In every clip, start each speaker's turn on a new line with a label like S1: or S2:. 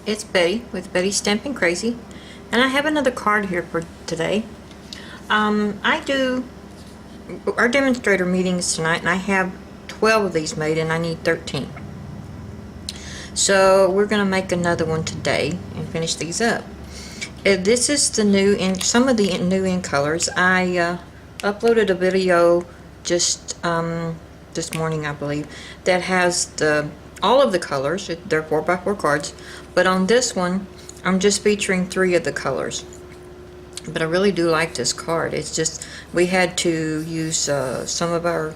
S1: It's Betty with Betty's Stampin' Crazy, and I have another card here for today. I do our demonstrator meetings tonight, and I have 12 of these made, and I need 13. So we're going to make another one today and finish these up. This is the new some of the new in colors. I uploaded a video just this morning, I believe, that has all of the colors. They're 4x4 cards, but on this one I'm just featuring 3 of the colors. But I really do like this card. It's just we had to use some of our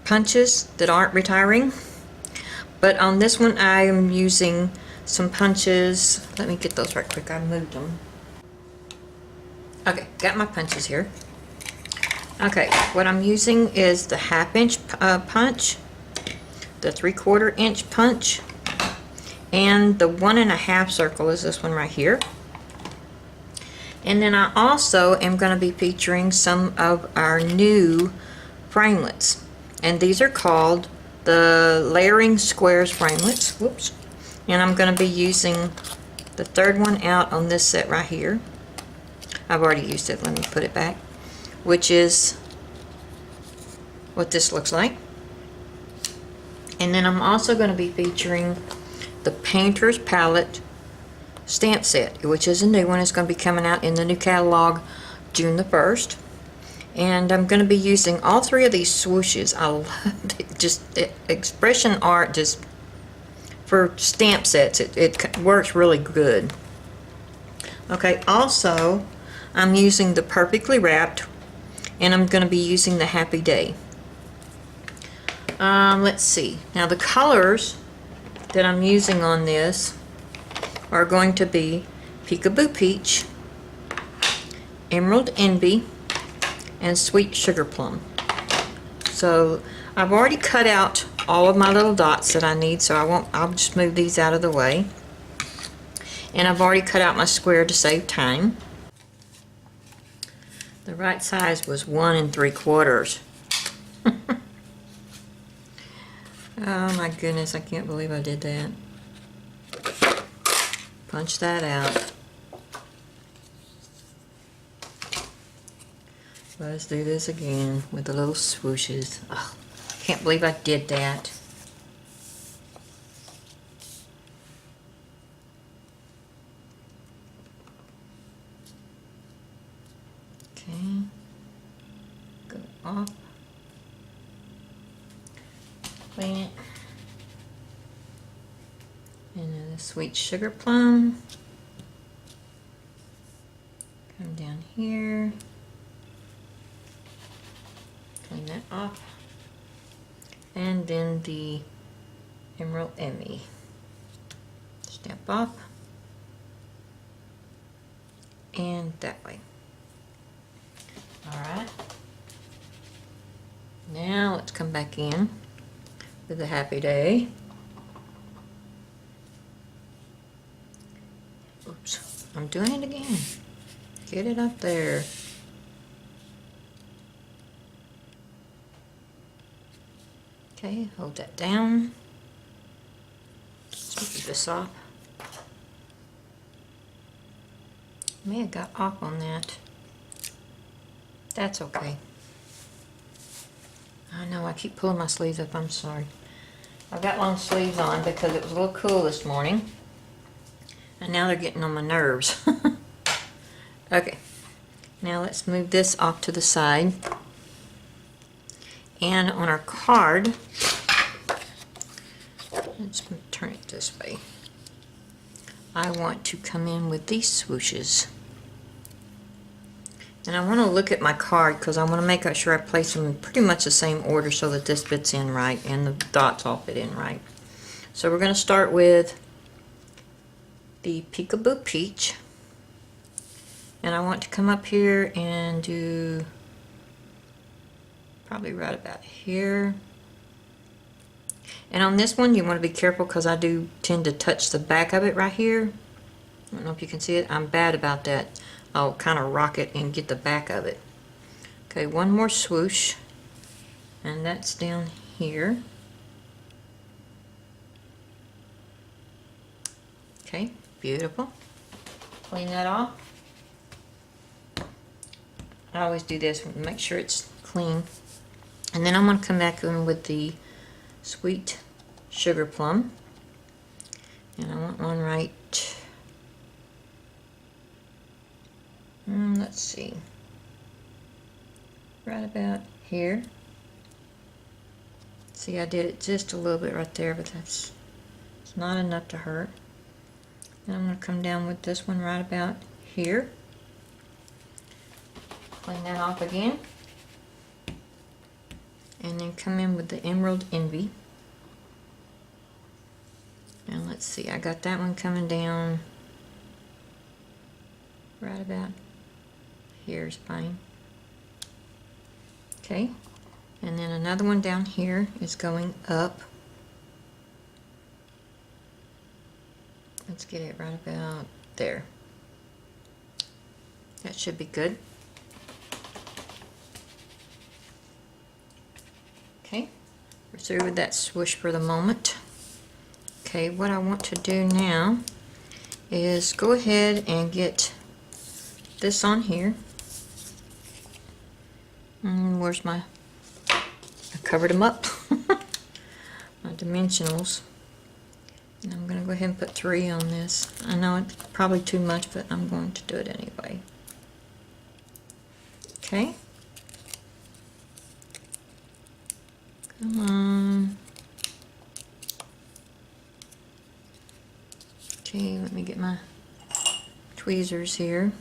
S1: punches that aren't retiring, but on this one I am using some punches. Let me get those right quick. I moved them. Okay, got my punches here. Okay, what I'm using is the 1/2 inch punch, the 3/4 inch punch, and the 1 1/2 circle is this one right here. And then I also am going to be featuring some of our new framelits, and these are called the layering squares framelits. Whoops. And I'm going to be using the 3rd one out on this set right here. I've already used it. Let me put it back, which is what this looks like. And then I'm also going to be featuring the Painter's Palette stamp set, which is a new one. It's going to be coming out in the new catalog June the 1st. And I'm going to be using all 3 of these swooshes. I love it. Just expression art, just for stamp sets, it works really good. Okay, also I'm using the Perfectly Wrapped, and I'm going to be using the Happy Day. Let's see. Now the colors that I'm using on this are going to be Peekaboo Peach, Emerald Envy, and Sweet Sugar Plum. So I've already cut out all of my little dots that I need, so I'll just move these out of the way. And I've already cut out my square to save time. The right size was 1 3/4. Oh my goodness, I can't believe I did that. Punch that out. Let's do this again with the little swooshes. Oh, I can't believe I did that. Okay. Go off. Clean it. And then the Sweet Sugar Plum. Come down here. Clean that off. And then the Emerald Emmy. Stamp off. And that way. Alright. Now let's come back in with the Happy Day. Oops, I'm doing it again. Get it up there. Okay, hold that down. Let's move this off. May have got off on that. That's okay. I know, I keep pulling my sleeves up. I'm sorry. I've got long sleeves on because it was a little cool this morning. And now they're getting on my nerves. Okay. Now let's move this off to the side. And on our card, let's turn it this way. I want to come in with these swooshes. And I want to look at my card because I want to make sure I place them in pretty much the same order so that this fits in right and the dots all fit in right. So we're going to start with the Peekaboo Peach. And I want to come up here and do probably right about here. And on this one you want to be careful because I do tend to touch the back of it right here. I don't know if you can see it. I'm bad about that. I'll kind of rock it and get the back of it. Okay, one more swoosh, and that's down here. Okay, beautiful. Clean that off. I always do this, make sure it's clean. And then I'm going to come back in with the sweet sugar plum. And I want one right, let's see, right about here. See, I did it just a little bit right there, but it's not enough to hurt. And I'm going to come down with this one right about here. Clean that off again. And then come in with the Emerald Envy. And let's see, I got that one coming down right about here's fine. Okay, and then another one down here is going up. Let's get it right about there. That should be good. Okay, we're through with that swoosh for the moment. Okay, what I want to do now is go ahead and get this on here. Where's my, I covered them up, my dimensionals. And I'm going to go ahead and put 3 on this. I know it's probably too much, but I'm going to do it anyway. Okay. Come on. Okay, let me get my tweezers here.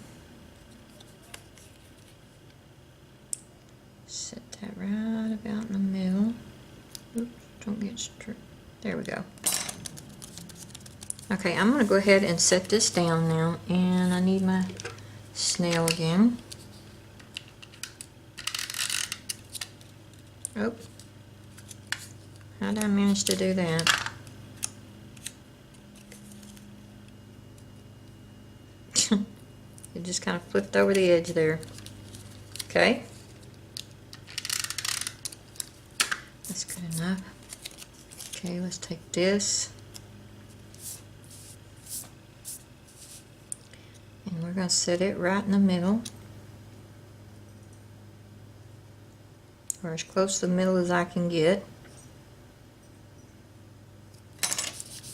S1: Set that right about in the middle. Oops, don't get straight. There we go. Okay, I'm going to go ahead and set this down now, and I need my snail again. Oh, how did I manage to do that? It just kind of flipped over the edge there. Okay. That's good enough. Okay, let's take this. And we're going to set it right in the middle. Or as close to the middle as I can get.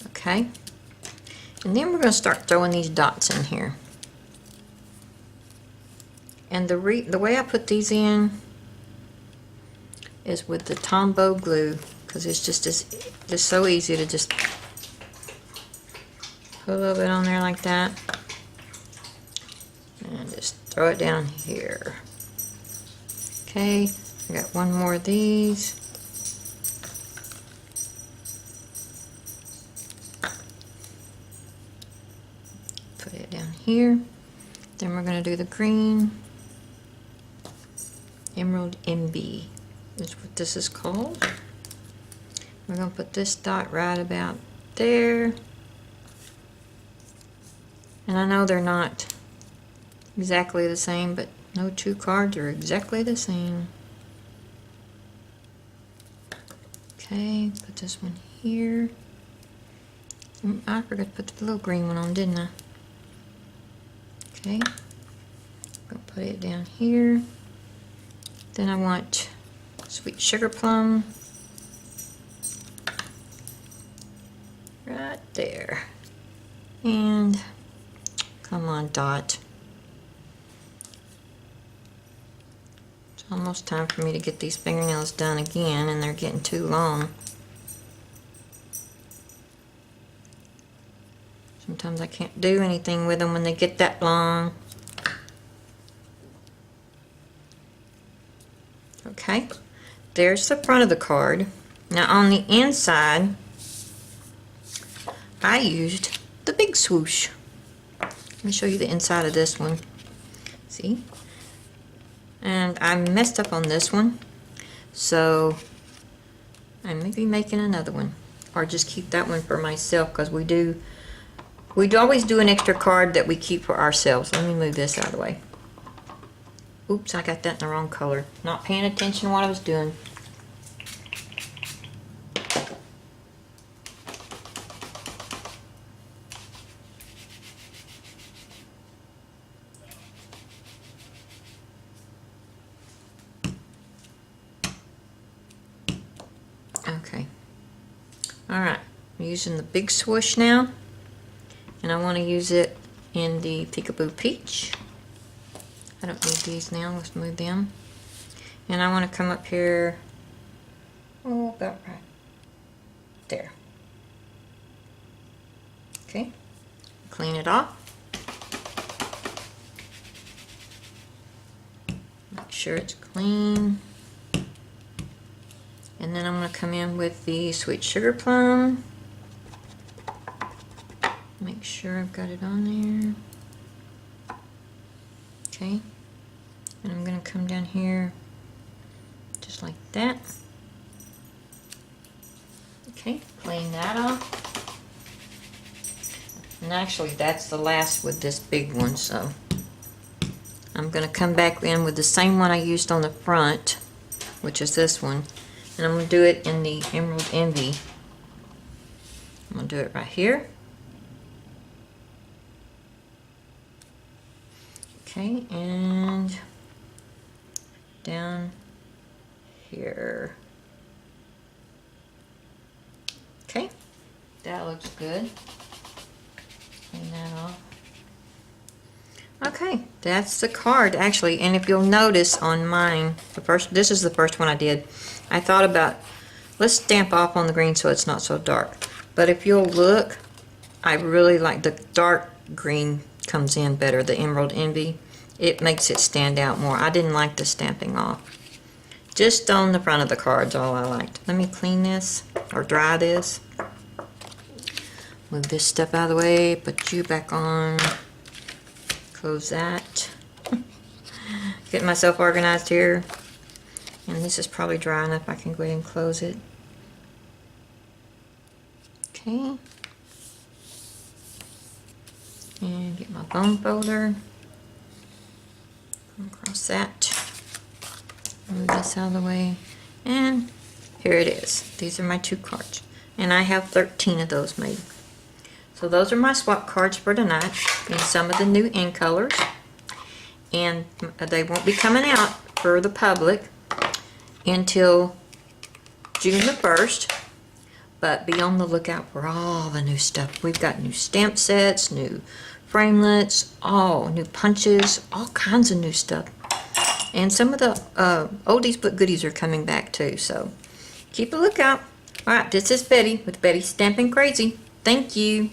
S1: Okay. And then we're going to start throwing these dots in here. And the way I put these in is with the Tombow glue, because it's just so easy to just put a little bit on there like that. And just throw it down here. Okay, I got one more of these. Put it down here. Then we're going to do the green. Emerald Envy is what this is called. We're going to put this dot right about there. And I know they're not exactly the same, but no two cards are exactly the same. Okay, put this one here. I forgot to put the little green one on, didn't I? Okay, I'm going to put it down here. Then I want sweet sugar plum right there. And come on, dot. It's almost time for me to get these fingernails done again, and they're getting too long. Sometimes I can't do anything with them when they get that long. Okay, there's the front of the card. Now on the inside, I used the big swoosh. Let me show you the inside of this one. See? And I messed up on this one, so I may be making another one, or just keep that one for myself, because we always do an extra card that we keep for ourselves. Let me move this out of the way. Oops, I got that in the wrong color. Not paying attention to what I was doing. Okay. Alright, I'm using the big swoosh now, and I want to use it in the Peekaboo Peach. I don't need these now, let's move them. And I want to come up here, oh, about right there. Okay, clean it off. Make sure it's clean. And then I'm going to come in with the Sweet Sugar Plum. Make sure I've got it on there. Okay. And I'm going to come down here just like that. Okay, clean that off. And actually that's the last with this big one, so I'm going to come back in with the same one I used on the front, which is this one. And I'm going to do it in the Emerald Envy. I'm going to do it right here. Okay, and down here. Okay, that looks good. Clean that off. Okay, that's the card actually, and if you'll notice on mine, this is the first one I did. I thought about, let's stamp off on the green so it's not so dark. But if you'll look, I really like the dark green comes in better, the Emerald Envy. It makes it stand out more. I didn't like the stamping off. Just on the front of the cards, all I liked. Let me clean this, or dry this. Move this stuff out of the way, put you back on. Close that. Getting myself organized here. And this is probably dry enough. I can go ahead and close it. Okay. And get my bone folder. Come across that. Move this out of the way. And here it is. These are my 2 cards. And I have 13 of those made. So those are my swap cards for tonight in some of the new in colors. And they won't be coming out for the public until June the 1st. But be on the lookout for all the new stuff. We've got new stamp sets, new framelits, new punches, all kinds of new stuff. And some of the oldies but goodies are coming back too. So keep a lookout. Alright, this is Betty with Betty's Stampin' Crazy. Thank you.